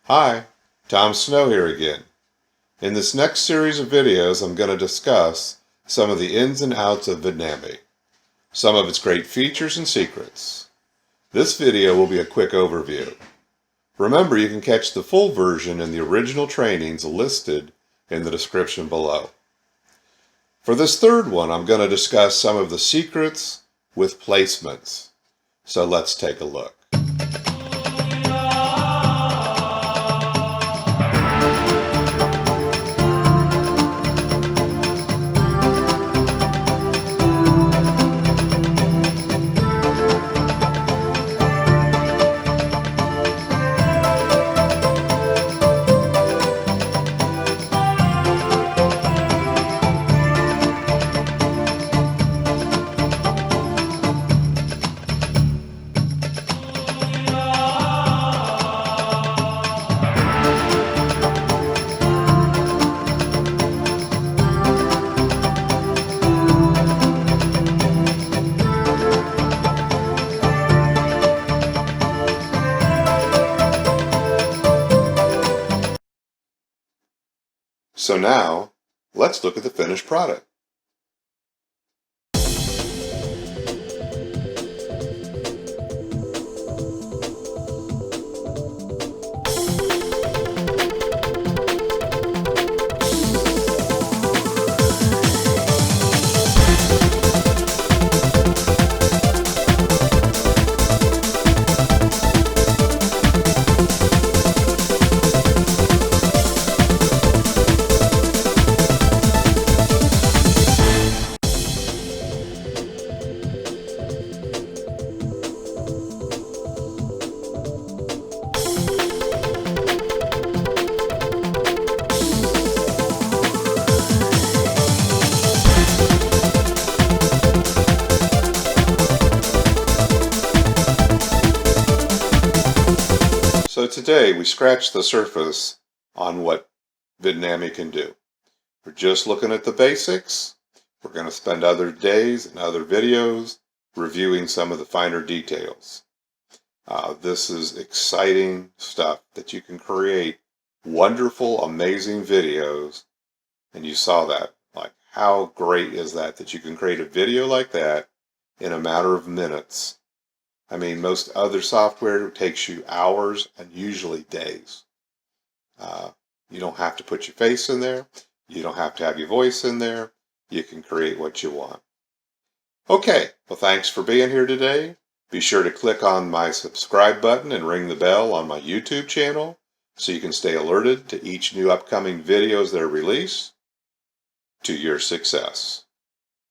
Hi, Tom Snow here again. In this next series of videos, I'm going to discuss some of the ins and outs of Vidnami, some of its great features and secrets. This video will be a quick overview. Remember, you can catch the full version in the original trainings listed in the description below. For this third one, I'm going to discuss some of the secrets with placements. So let's take a look. So now, let's look at the finished product. So today we scratched the surface on what Vidnami can do. We're just looking at the basics. We're going to spend other days and other videos reviewing some of the finer details. This is exciting stuff that you can create wonderful, amazing videos. And you saw that. Like, how great is that you can create a video like that in a matter of minutes? I mean, most other software takes you hours and usually days. You don't have to put your face in there. You don't have to have your voice in there. You can create what you want. Okay, well, thanks for being here today. Be sure to click on my subscribe button and ring the bell on my YouTube channel so you can stay alerted to each new upcoming videos that are released. To your success.